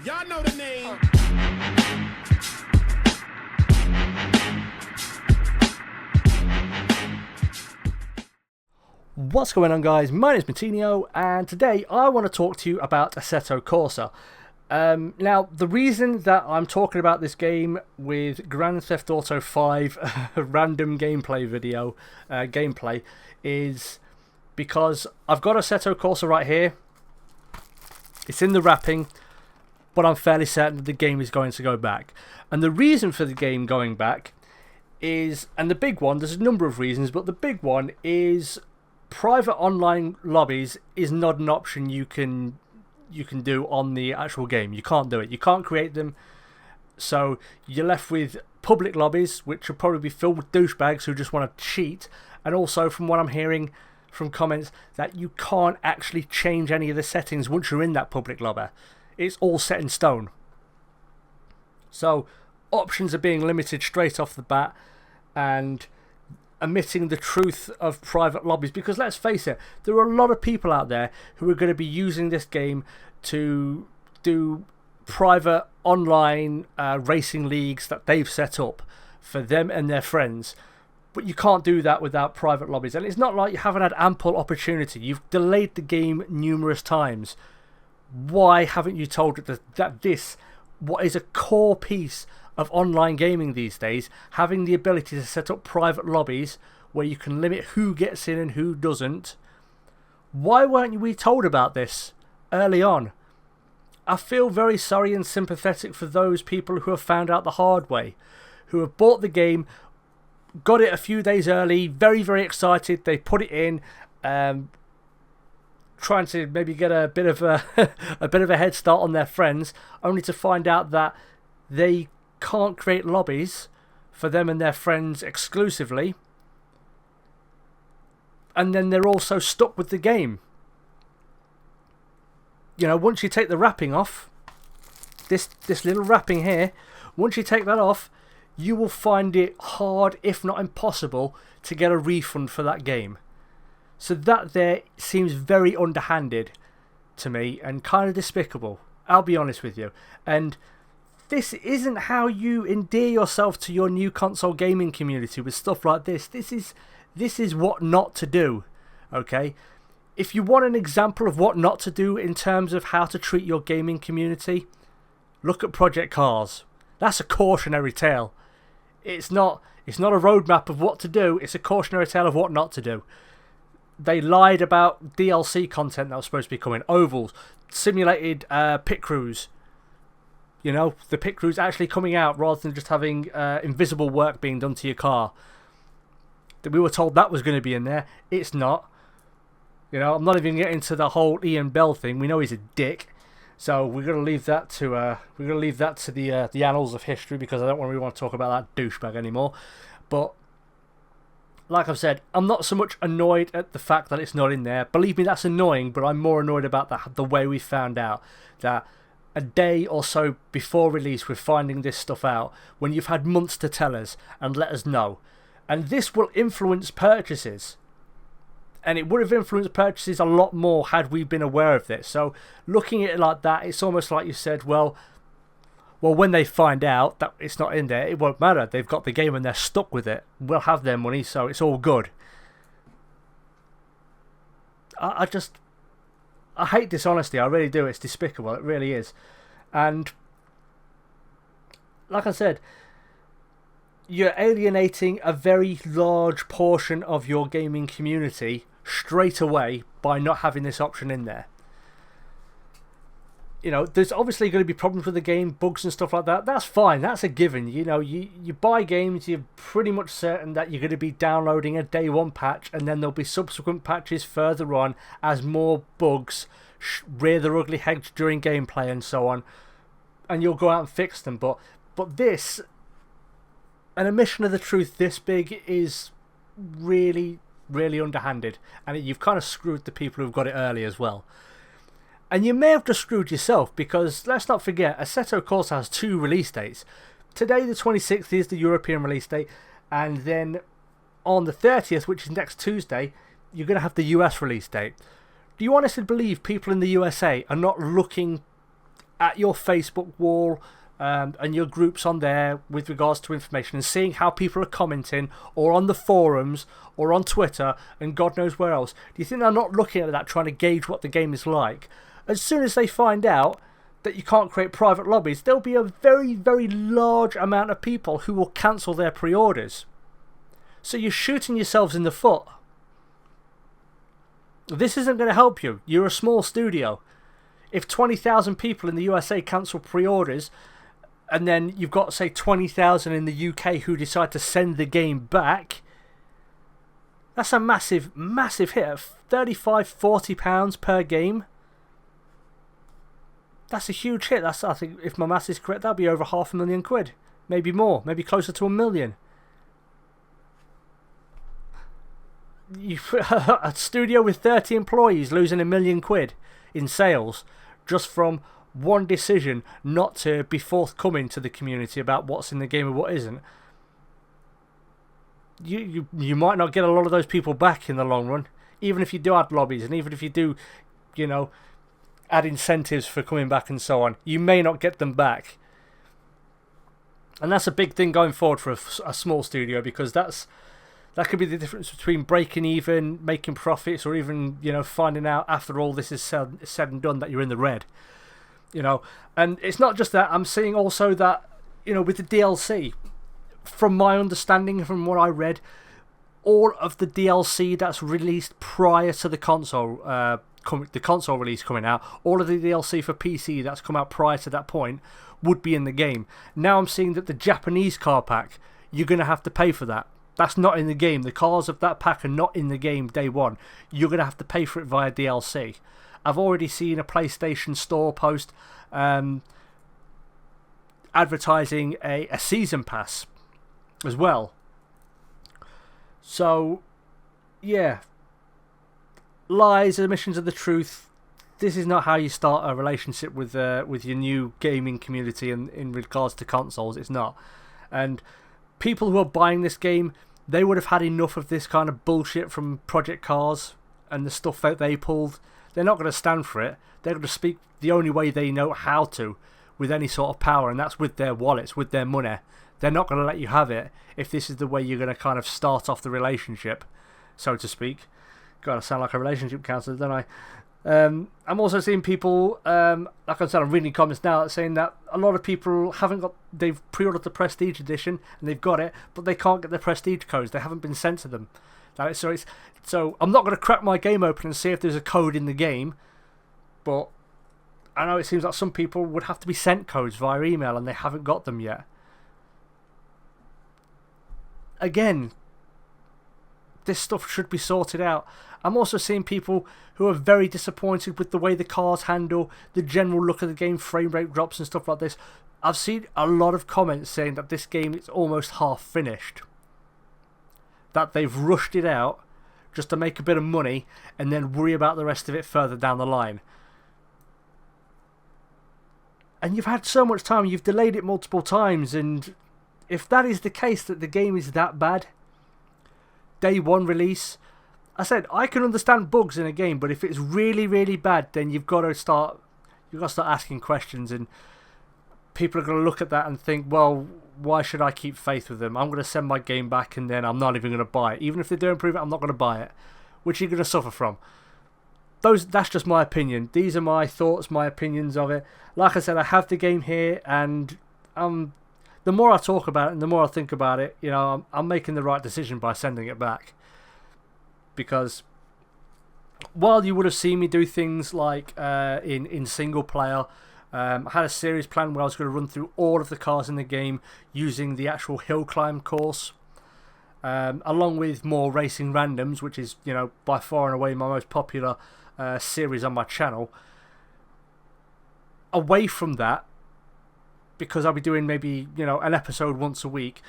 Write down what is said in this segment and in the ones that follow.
Y'all know the name. What's going on, guys? My name is Martinio, and today I want to talk to you about Assetto Corsa. Now, the reason that I'm talking about this game with Grand Theft Auto 5 random gameplay is because I've got Assetto Corsa right here. It's in the wrapping, but I'm fairly certain that the game is going to go back. And the reason for the game going back is, and the big one, there's a number of reasons, but the big one is private online lobbies is not an option you can do on the actual game. You can't do it. You can't create them. So you're left with public lobbies, which will probably be filled with douchebags who just want to cheat. And also, from what I'm hearing from comments, that you can't actually change any of the settings once you're in that public lobby. It's all set in stone. So options are being limited straight off the bat, and omitting the truth of private lobbies, because let's face it, there are a lot of people out there who are going to be using this game to do private online racing leagues that they've set up for them and their friends. But you can't do that without private lobbies, and it's not like you haven't had ample opportunity. You've delayed the game numerous times. Why haven't you told it that this, what is a core piece of online gaming these days, having the ability to set up private lobbies where you can limit who gets in and who doesn't? Why weren't we told about this early on? I feel very sorry and sympathetic for those people who have found out the hard way, who have bought the game, got it a few days early, very, very excited, they put it in, trying to maybe get a bit of a head start on their friends, only to find out that they can't create lobbies for them and their friends exclusively, and then they're also stuck with the game. You know, once you take the wrapping off, this little wrapping here, once you take that off, you will find it hard, if not impossible, to get a refund for that game. So that there seems very underhanded to me and kind of despicable, I'll be honest with you. And this isn't how you endear yourself to your new console gaming community with stuff like this. This is what not to do, okay? If you want an example of what not to do in terms of how to treat your gaming community, look at Project Cars. That's a cautionary tale. It's not a roadmap of what to do, it's a cautionary tale of what not to do. They lied about DLC content that was supposed to be coming, ovals, simulated pit crews. You know, the pit crews actually coming out rather than just having invisible work being done to your car. We were told that was going to be in there. It's not. You know, I'm not even getting into the whole Ian Bell thing. We know he's a dick, so we're going to leave that to the annals of history, because I don't really want to talk about that douchebag anymore. But like I've said, I'm not so much annoyed at the fact that it's not in there. Believe me, that's annoying, but I'm more annoyed about the way we found out that a day or so before release we're finding this stuff out, when you've had months to tell us and let us know. And this will influence purchases. And it would have influenced purchases a lot more had we been aware of this. So looking at it like that, it's almost like you said, well, when they find out that it's not in there, it won't matter. They've got the game and they're stuck with it. We'll have their money, so it's all good. I hate dishonesty. I really do. It's despicable. It really is. And like I said, you're alienating a very large portion of your gaming community straight away by not having this option in there. You know, there's obviously going to be problems with the game, bugs and stuff like that. That's fine. That's a given. You know, you buy games, you're pretty much certain that you're going to be downloading a day one patch, and then there'll be subsequent patches further on as more bugs rear their ugly heads during gameplay and so on, and you'll go out and fix them. But this, an omission of the truth this big, is really, really underhanded, and you've kind of screwed the people who've got it early as well. And you may have just screwed yourself, because let's not forget, Assetto Corsa has 2 release dates. Today, the 26th, is the European release date, and then on the 30th, which is next Tuesday, you're going to have the US release date. Do you honestly believe people in the USA are not looking at your Facebook wall and your groups on there with regards to information, and seeing how people are commenting, or on the forums, or on Twitter, and God knows where else, do you think they're not looking at that, trying to gauge what the game is like? As soon as they find out that you can't create private lobbies, there'll be a very, very large amount of people who will cancel their pre-orders. So you're shooting yourselves in the foot. This isn't going to help you. You're a small studio. If 20,000 people in the USA cancel pre-orders, and then you've got, say, 20,000 in the UK who decide to send the game back, that's a massive, massive hit of £35–40 per game. That's a huge hit. That's, I think, if my maths is correct, that'll be over £500,000. Maybe more. Maybe closer to £1 million. A studio with 30 employees losing £1 million in sales just from one decision not to be forthcoming to the community about what's in the game and what isn't. You might not get a lot of those people back in the long run, even if you do add lobbies, and even if you do, you know, add incentives for coming back and so on. You may not get them back, and that's a big thing going forward for a small studio, because that could be the difference between breaking even, making profits, or even, you know, finding out after all this is said and done that you're in the red. You know, and it's not just that. I'm seeing also that, you know, with the DLC, from my understanding, from what I read, all of the DLC that's released prior to the console release coming out, all of the DLC for PC that's come out prior to that point would be in the game. Now I'm seeing that the Japanese car pack, you're going to have to pay for that. That's not in the game. The cars of that pack are not in the game day one. You're going to have to pay for it via DLC. I've already seen a PlayStation Store post advertising a season pass as well. So, yeah. Lies, omissions of the truth. This is not how you start a relationship with your new gaming community in regards to consoles. It's not. And people who are buying this game, they would have had enough of this kind of bullshit from Project Cars and the stuff that they pulled. They're not going to stand for it. They're going to speak the only way they know how to, with any sort of power, and that's with their wallets, with their money. They're not going to let you have it if this is the way you're going to kind of start off the relationship, so to speak. God, I sound like a relationship counsellor, don't I? I'm also seeing people, like I said, I'm reading comments now saying that a lot of people they've pre-ordered the Prestige Edition and they've got it, but they can't get the Prestige codes. They haven't been sent to them. So I'm not going to crack my game open and see if there's a code in the game, but I know it seems like some people would have to be sent codes via email and they haven't got them yet. Again, this stuff should be sorted out. I'm also seeing people who are very disappointed with the way the cars handle, the general look of the game, frame rate drops and stuff like this. I've seen a lot of comments saying that this game is almost half finished. That they've rushed it out just to make a bit of money and then worry about the rest of it further down the line. And you've had so much time, you've delayed it multiple times, and if that is the case, that the game is that bad, day one release, I said I can understand bugs in a game, but if it's really, really bad, then you've got to start asking questions, and people are going to look at that and think, well, why should I keep faith with them? I'm going to send my game back and then I'm not even going to buy it. Even if they do improve it, I'm not going to buy it. Which you're going to suffer from. That's just my opinion. These are my thoughts, my opinions of it. Like I said, I have the game here, and the more I talk about it and the more I think about it, you know, I'm making the right decision by sending it back. Because while you would have seen me do things like in single player, I had a series plan where I was going to run through all of the cars in the game using the actual hill climb course, along with more racing randoms, which is, you know, by far and away my most popular series on my channel. Away from that, because I'll be doing maybe, you know, an episode once a week,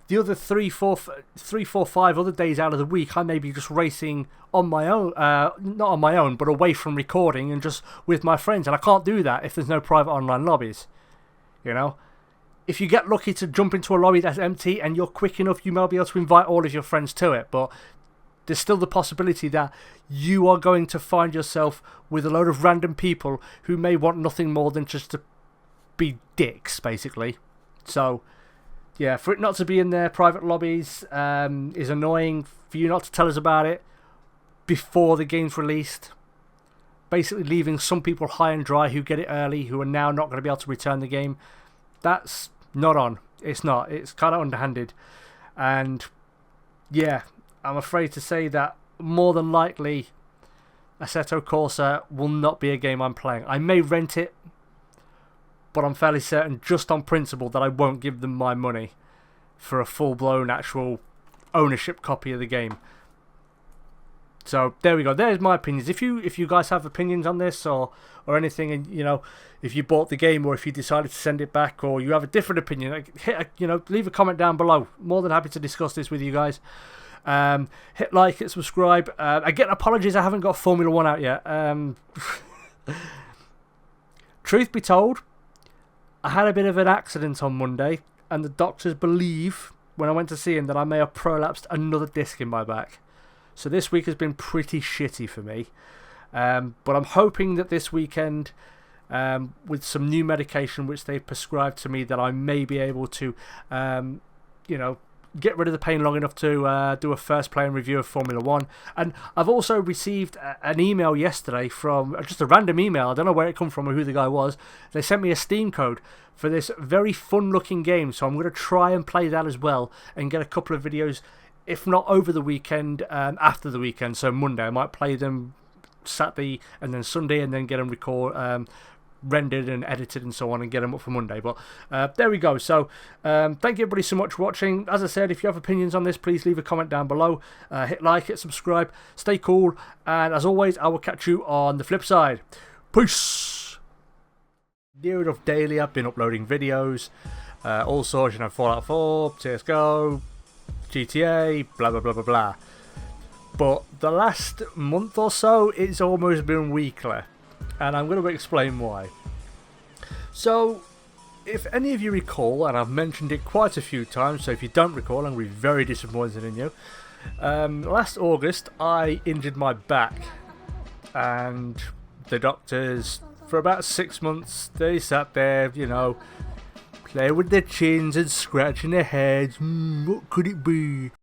the other 3, 4, 5 other days out of the week, I may be just racing on my own, not on my own, but away from recording and just with my friends. And I can't do that if there's no private online lobbies. You know, if you get lucky to jump into a lobby that's empty and you're quick enough, you may be able to invite all of your friends to it. But there's still the possibility that you are going to find yourself with a load of random people who may want nothing more than just to be dicks, basically. So, yeah, for it not to be in their private lobbies is annoying. For you not to tell us about it before the game's released. Basically leaving some people high and dry who get it early, who are now not going to be able to return the game. That's not on. It's not. It's kind of underhanded. And, yeah, I'm afraid to say that more than likely Assetto Corsa will not be a game I'm playing. I may rent it, but I'm fairly certain, just on principle, that I won't give them my money for a full-blown actual ownership copy of the game. So there we go. There's my opinions. If you guys have opinions on this or anything, and you know, if you bought the game or if you decided to send it back or you have a different opinion, leave a comment down below. More than happy to discuss this with you guys. Hit like, hit subscribe. Again, apologies, I haven't got Formula 1 out yet. Truth be told, I had a bit of an accident on Monday, and the doctors believe, when I went to see him, that I may have prolapsed another disc in my back. So this week has been pretty shitty for me. But I'm hoping that this weekend, with some new medication which they've prescribed to me, that I may be able to, get rid of the pain long enough to do a first playing review of Formula 1. And I've also received an email yesterday from, just a random email, I don't know where it come from or who the guy was. They sent me a Steam code for this very fun looking game, so I'm going to try and play that as well and get a couple of videos, if not over the weekend, after the weekend. So Monday I might play them, Saturday and then Sunday, and then get them rendered and edited and so on, and get them up for Monday. But there we go. So thank you everybody so much for watching. As I said, if you have opinions on this, please leave a comment down below. Hit like, hit subscribe, stay cool, and as always, I will catch you on the flip side. Peace. Near enough daily, I've been uploading videos, all sorts, Fallout 4, CSGO, GTA, blah blah blah blah blah. But the last month or so, it's almost been weekly, and I'm going to explain why. So, if any of you recall, and I've mentioned it quite a few times, so if you don't recall, I'm going to be very disappointed in you. Last August, I injured my back, and the doctors, for about 6 months, they sat there, playing with their chins and scratching their heads. What could it be?